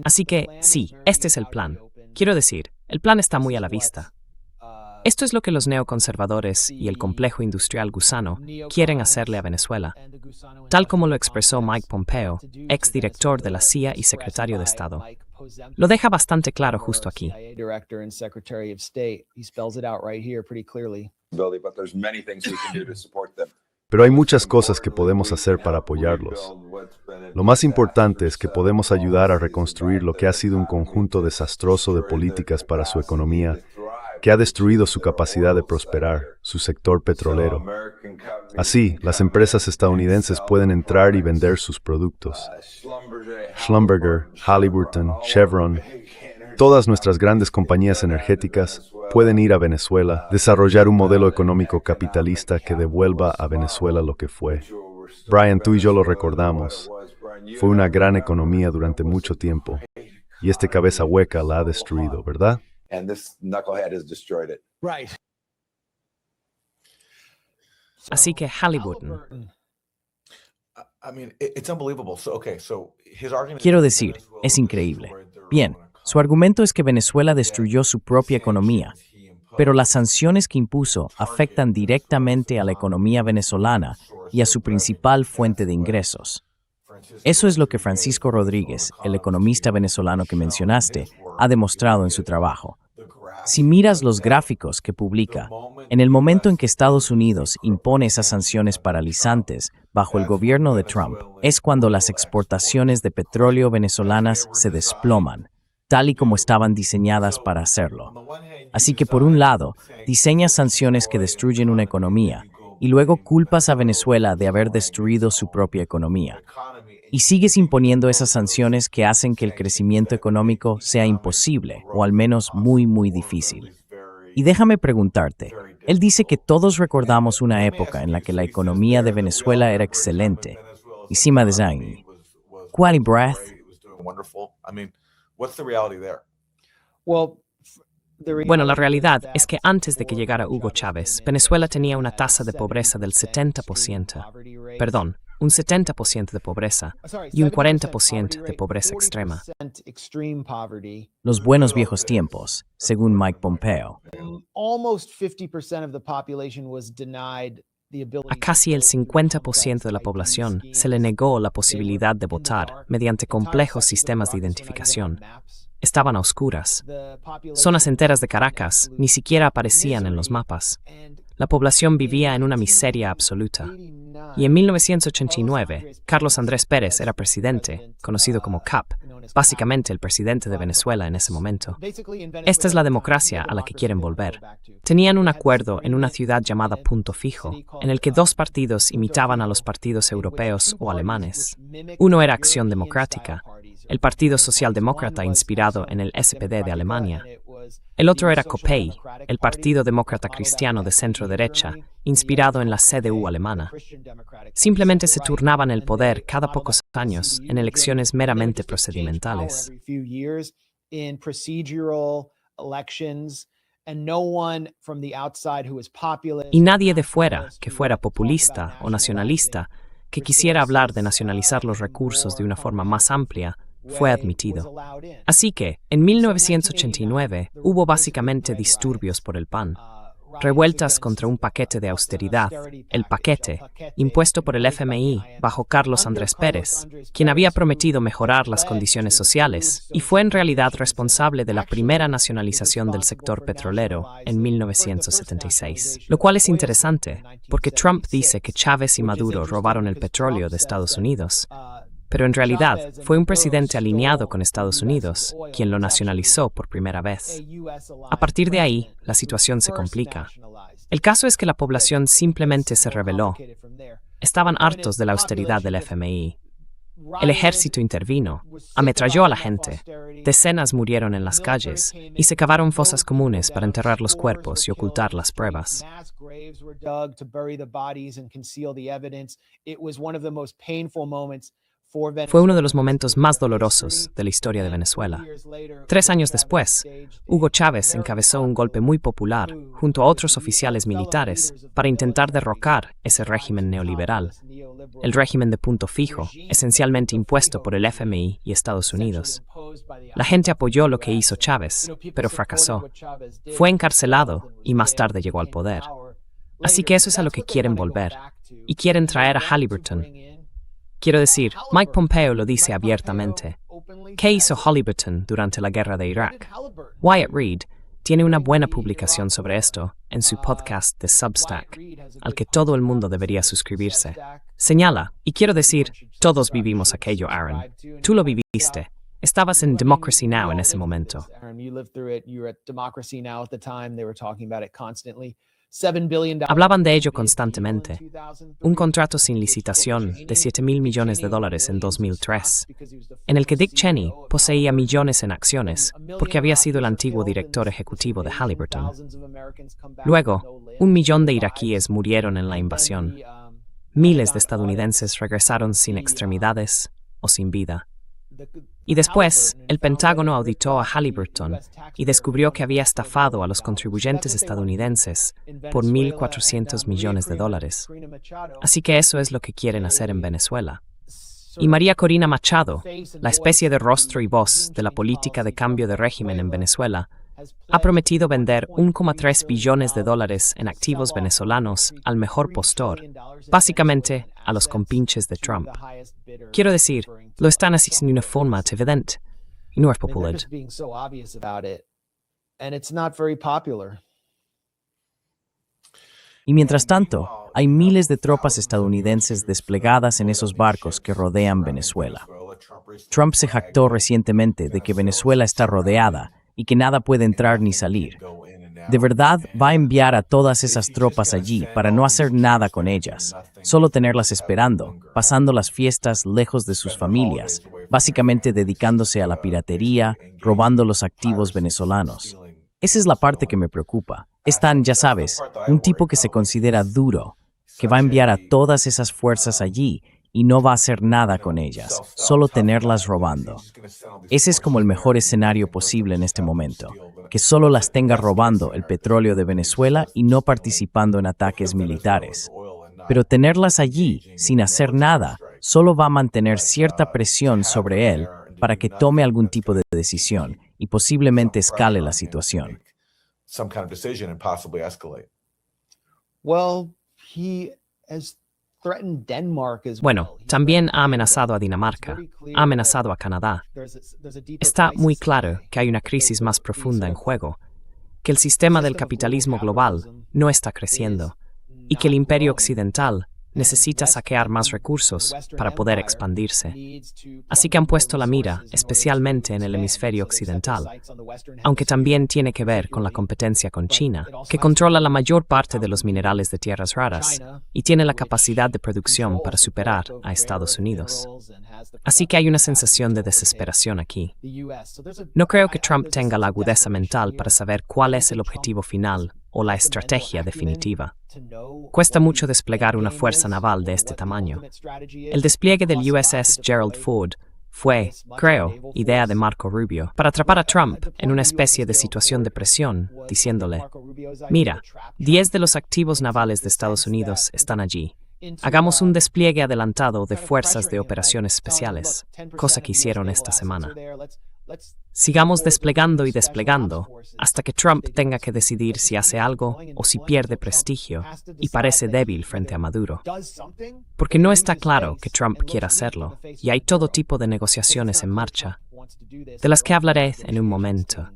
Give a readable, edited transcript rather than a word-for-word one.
Así que, sí, este es el plan. Quiero decir, el plan está muy a la vista. Esto es lo que los neoconservadores y el complejo industrial gusano quieren hacerle a Venezuela, tal como lo expresó Mike Pompeo, exdirector de la CIA y secretario de Estado. Lo deja bastante claro justo aquí. Pero hay muchas cosas que podemos hacer para apoyarlos. Lo más importante es que podemos ayudar a reconstruir lo que ha sido un conjunto desastroso de políticas para su economía, que ha destruido su capacidad de prosperar, su sector petrolero. Así, las empresas estadounidenses pueden entrar y vender sus productos. Schlumberger, Halliburton, Chevron, todas nuestras grandes compañías energéticas pueden ir a Venezuela, desarrollar un modelo económico capitalista que devuelva a Venezuela lo que fue. Brian, tú y yo lo recordamos. Fue una gran economía durante mucho tiempo, y este cabeza hueca la ha destruido, ¿verdad? Así que Halliburton. Quiero decir, es increíble. Bien, su argumento es que Venezuela destruyó su propia economía, pero las sanciones que impuso afectan directamente a la economía venezolana y a su principal fuente de ingresos. Eso es lo que Francisco Rodríguez, el economista venezolano que mencionaste, ha demostrado en su trabajo. Si miras los gráficos que publica, en el momento en que Estados Unidos impone esas sanciones paralizantes bajo el gobierno de Trump, es cuando las exportaciones de petróleo venezolanas se desploman, tal y como estaban diseñadas para hacerlo. Así que por un lado, diseñas sanciones que destruyen una economía y luego culpas a Venezuela de haber destruido su propia economía. Y sigues imponiendo esas sanciones que hacen que el crecimiento económico sea imposible, o al menos muy, muy difícil. Y déjame preguntarte, él dice que todos recordamos una época en la que la economía de Venezuela era excelente. Y Sima Design. ¿Cuál breath? Bueno, la realidad es que antes de que llegara Hugo Chávez, Venezuela tenía una tasa de pobreza del 70%. Perdón, un 70% de pobreza y un 40% de pobreza extrema. Los buenos viejos tiempos, según Mike Pompeo. A casi el 50% de la población se le negó la posibilidad de votar mediante complejos sistemas de identificación. Estaban a oscuras. Zonas enteras de Caracas ni siquiera aparecían en los mapas. La población vivía en una miseria absoluta. Y en 1989, Carlos Andrés Pérez era presidente, conocido como CAP, básicamente el presidente de Venezuela en ese momento. Esta es la democracia a la que quieren volver. Tenían un acuerdo en una ciudad llamada Punto Fijo, en el que dos partidos imitaban a los partidos europeos o alemanes. Uno era Acción Democrática, el Partido Socialdemócrata inspirado en el SPD de Alemania. El otro era COPEI, el Partido Demócrata Cristiano de centro-derecha, inspirado en la CDU alemana. Simplemente se turnaban el poder cada pocos años en elecciones meramente procedimentales. Y nadie de fuera, que fuera populista o nacionalista, que quisiera hablar de nacionalizar los recursos de una forma más amplia, fue admitido. Así que, en 1989, hubo básicamente disturbios por el PAN, revueltas contra un paquete de austeridad, el paquete, impuesto por el FMI bajo Carlos Andrés Pérez, quien había prometido mejorar las condiciones sociales y fue en realidad responsable de la primera nacionalización del sector petrolero en 1976. Lo cual es interesante, porque Trump dice que Chávez y Maduro robaron el petróleo de Estados Unidos. Pero en realidad fue un presidente alineado con Estados Unidos quien lo nacionalizó por primera vez. A partir de ahí, la situación se complica. El caso es que la población simplemente se rebeló. Estaban hartos de la austeridad del FMI. El ejército intervino, ametralló a la gente, decenas murieron en las calles y se cavaron fosas comunes para enterrar los cuerpos y ocultar las pruebas. Fue uno de los momentos más dolorosos de la historia de Venezuela. 3 años después, Hugo Chávez encabezó un golpe muy popular junto a otros oficiales militares para intentar derrocar ese régimen neoliberal, el régimen de punto fijo, esencialmente impuesto por el FMI y Estados Unidos. La gente apoyó lo que hizo Chávez, pero fracasó. Fue encarcelado y más tarde llegó al poder. Así que eso es a lo que quieren volver. Y quieren traer a Halliburton. Quiero decir, Mike Pompeo lo dice abiertamente. ¿Qué hizo Halliburton durante la guerra de Irak? Wyatt Reed tiene una buena publicación sobre esto en su podcast de Substack, al que todo el mundo debería suscribirse. Señala, y quiero decir, todos vivimos aquello, Aaron. Tú lo viviste. Estabas en Democracy Now! En ese momento. Hablaban de ello constantemente. Un contrato sin licitación de $7,000 millones en 2003, en el que Dick Cheney poseía millones en acciones porque había sido el antiguo director ejecutivo de Halliburton. Luego, 1 millón de iraquíes murieron en la invasión. Miles de estadounidenses regresaron sin extremidades o sin vida. Y después, el Pentágono auditó a Halliburton y descubrió que había estafado a los contribuyentes estadounidenses por $1,400 millones. Así que eso es lo que quieren hacer en Venezuela. Y María Corina Machado, la especie de rostro y voz de la política de cambio de régimen en Venezuela, ha prometido vender $1,3 billones en activos venezolanos al mejor postor, básicamente a los compinches de Trump. Quiero decir, lo están haciendo de una forma evidente y no es popular. Y mientras tanto, hay miles de tropas estadounidenses desplegadas en esos barcos que rodean Venezuela. Trump se jactó recientemente de que Venezuela está rodeada y que nada puede entrar ni salir. ¿De verdad va a enviar a todas esas tropas allí para no hacer nada con ellas, solo tenerlas esperando, pasando las fiestas lejos de sus familias, básicamente dedicándose a la piratería, robando los activos venezolanos? Esa es la parte que me preocupa. Es tan, ya sabes, un tipo que se considera duro, que va a enviar a todas esas fuerzas allí y no va a hacer nada con ellas, solo tenerlas robando. Ese es como el mejor escenario posible en este momento, que solo las tenga robando el petróleo de Venezuela y no participando en ataques militares. Pero tenerlas allí, sin hacer nada, solo va a mantener cierta presión sobre él para que tome algún tipo de decisión y posiblemente escale la situación. Bueno, también ha amenazado a Dinamarca, ha amenazado a Canadá. Está muy claro que hay una crisis más profunda en juego, que el sistema del capitalismo global no está creciendo y que el imperio occidental necesita saquear más recursos para poder expandirse. Así que han puesto la mira especialmente en el hemisferio occidental, aunque también tiene que ver con la competencia con China, que controla la mayor parte de los minerales de tierras raras y tiene la capacidad de producción para superar a Estados Unidos. Así que hay una sensación de desesperación aquí. No creo que Trump tenga la agudeza mental para saber cuál es el objetivo final o la estrategia definitiva. Cuesta mucho desplegar una fuerza naval de este tamaño. El despliegue del USS Gerald Ford fue, creo, idea de Marco Rubio, para atrapar a Trump en una especie de situación de presión, diciéndole, mira, 10 de los activos navales de Estados Unidos están allí. Hagamos un despliegue adelantado de fuerzas de operaciones especiales, cosa que hicieron esta semana. Sigamos desplegando y desplegando hasta que Trump tenga que decidir si hace algo o si pierde prestigio y parece débil frente a Maduro. Porque no está claro que Trump quiera hacerlo y hay todo tipo de negociaciones en marcha, de las que hablaré en un momento.